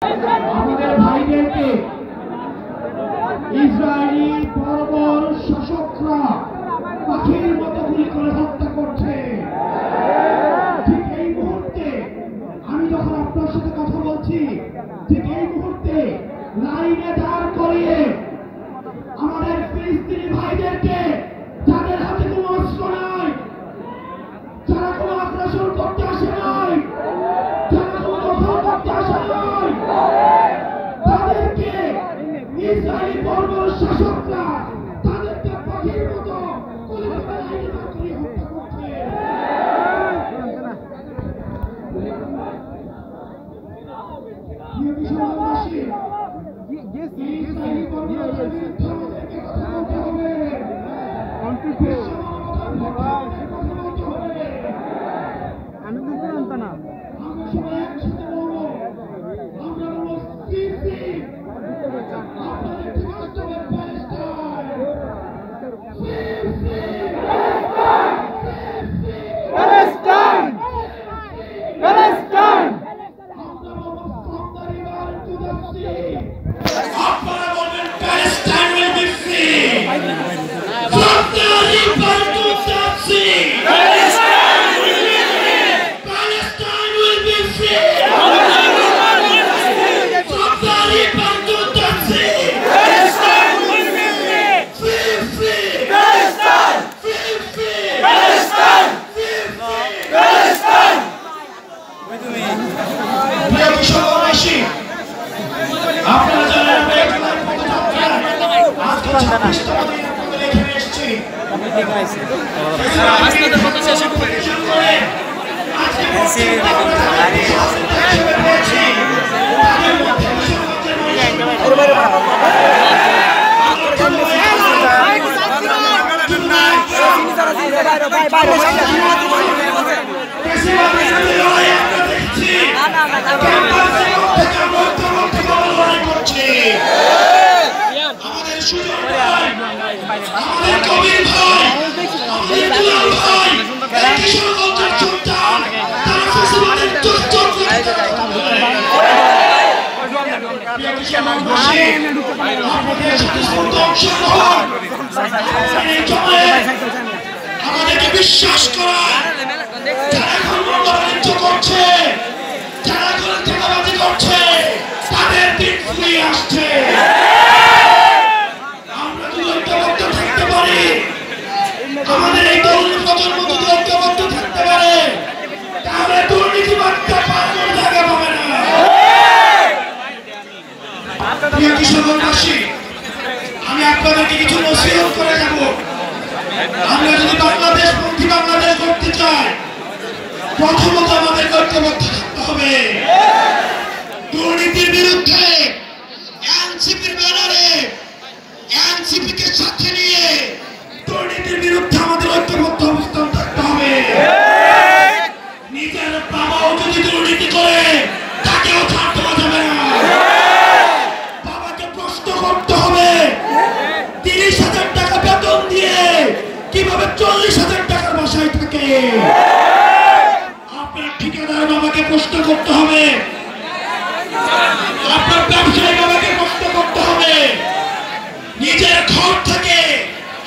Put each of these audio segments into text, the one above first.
আমাদের ভাইদেরকে ইসরায়েলি বর্বর শাসকরা পাখির মতো গুলি করে হত্যা করছে। ঠিক এই মুহূর্তে আমি যখন আপনার সাথে কথা বলছি, ঠিক এই মুহূর্তে লাইনে দাঁড় করিয়ে আমাদের ফিলিস্তিনি ভাইদেরকে, যাদের হাতে কোনো অস্ত্র নাই, যারা কোনো আগ্রাসন করতে আসে নাই, যারা কোনো দখল করতে আসে নাই, তাদেরকে ইসরায়েলি বর্বর শাসকরা তাদেরকে পাখির মতো গুলি করে লাইনে দাঁড় করিয়ে হত্যা করছে। ইসরায়েলি বর্বর বিরুদ্ধে আমাদেরকে কথা বলতে হবে। আমি তো জানতাম না। আমরা সবাই একসাথে বলবো, আমরা বলবো সিসি, আপনাদের থেকে আসতে হবে প্যালেস্টাইন, সিসি, প্যালেস্টাইন, প্যালেস্টাইন। আমরা বলবো from the river to the sea, আপনারা বলবেন Palestine will be free, from the river to the sea, Palestine will be free. From the river to the sea, Palestine will be free. Free, free. Palestine. Free, free. Palestine. Free, free. Palestine. প্রিয় বিশ্ববাসী, আপনারা জানেন আমরা একবার পদযাত্রা আজকে 26তম দিন আপনাদের এখানে এসেছি। আজকে কত শেষ করে আমাদের সুযোগ ভাই, আমাদের কবির ভাই, আমাদের দুলাল ভাই, কিশোরগঞ্জের সন্তান, তারা ফেসিবাদের চোখ আমাদেরকে বিশ্বাস করায়, যারা এখন মনোনয়ন করছে, যারা এখন ঠেকাবাজি করছে, তাদের দিন ফুরিয়ে আসছে। আমরা যদি ঐক্যবদ্ধ থাকতে পারি, আমাদের এই তরুণ প্রজন্ম যদি ঐক্যবদ্ধ থাকতে পারে, তাহলে দুর্নীতিবাদটা পালানোর জায়গা পাবে না। প্রিয় কিশোরগঞ্জবাসী, আমি আপনাদেরকে কিছু নসিহত করে যাব। আমরা যদি বাংলাদেশপন্থী বাংলাদেশ করতে চাই, প্রথমত আমাদের ঐক্যবদ্ধ থাকতে হবে। দুর্নীতির বিরুদ্ধে এনসিপির ব্যানারে, এনসিপিকে সাথে নিয়ে দুর্নীতির বিরুদ্ধে আমাদের ঐক্যবদ্ধ অবস্থান থাকতে হবে। নিজের বাবাও যদি দুর্নীতি করে, তাকেও ছাড় দেওয়া যাবে না। বাবাকে প্রশ্ন করতে হবে, 30,000 টাকা বেতন দিয়ে কিভাবে 40,000 টাকার বাসায় থাকে। আপনার ঠিকাদার বাবাকে প্রশ্ন করতে হবে, আপনার ব্যবসায়ী বাবাকে প্রশ্ন করতে হবে। নিজের ঘর থেকে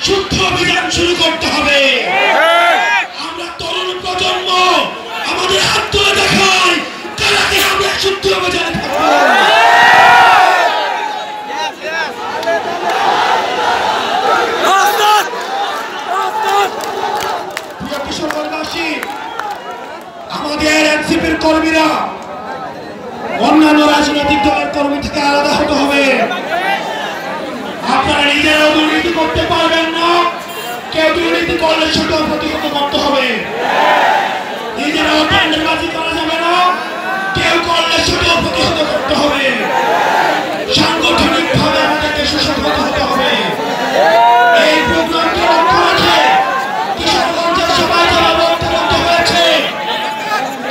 শুদ্ধ অভিযান শুরু করতে হবে। আমরা তরুণ প্রজন্ম আমাদের হাত তুলে দেখাই, কারা কি আমরা শুদ্ধ অভিযানে থাকবো। কিশোরগঞ্জবাসী, আমাদের এনসিপির কর্মীরা অন্যান্য রাজনৈতিক দলের কর্মী থেকে আলাদা হতে হবে। আপনারা নিজেরাও দুর্নীতি করতে পারবেন না, কেউ দুর্নীতি করলে সেটাও প্রতিহত করতে হবে। নিজেরাও টেন্ডারবাজি করা যাবে না, কেউ করলে সেটাও প্রতিহত করতে হবে। সাংগঠনিকভাবে আমাদেরকে সুসংহত হতে হবে। এই প্রোগ্রামকে লক্ষ্য রাখে কিশোরগঞ্জের সবাই যারা ঐক্যবদ্ধ হয়েছে,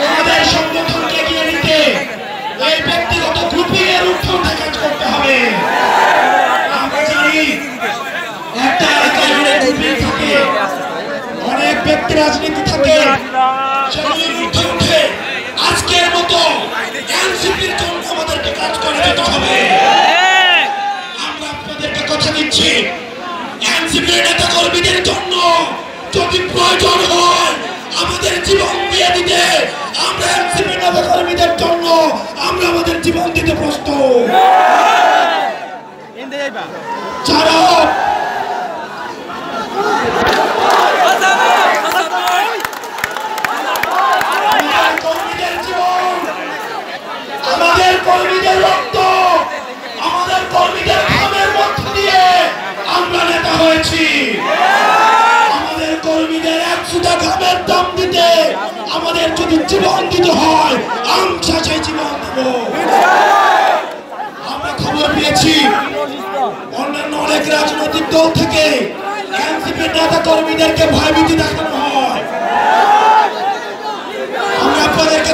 আমাদের সংগঠনকে এগিয়ে নিতে এই ব্যক্তিগত গ্রুপিংয়ের ঊর্ধ্বে কাজ করতে হবে। আমরা জানি একটা এলাকায় গ্রুপিং থাকে, অনেক ব্যক্তি রাজনীতি থাকে, সেগুলির ঊর্ধ্বে উঠে আজকের মতো এনসিপির জন্য আমাদের দিচ্ছি, এনসিপি নেতা কর্মীদের জন্য যদি প্রয়োজন হয় আমাদের জীবন দিয়ে দিতে, আমরা এনসিপি নেতা কর্মীদের জন্য আমরা আমাদের জীবন দিতে প্রস্তুত। যারা আমাদের কর্মীদের রক্ত, আমাদের কর্মীদের ঘামের মধ্য দিয়ে আমরা নেতা হয়েছি, আমাদের কর্মীদের 100 ঘামের দাম দিতে আমাদের যদি জীবন দিতে হয় আমরা সেই জীবন দেব। আমরা খবর পেয়েছি অন্যান্য অনেক রাজনৈতিক দল থেকে এনসিপি নেতা কর্মীদেরকে ভয়ভীতি দেখানো হয়। আমরা আপনাদেরকে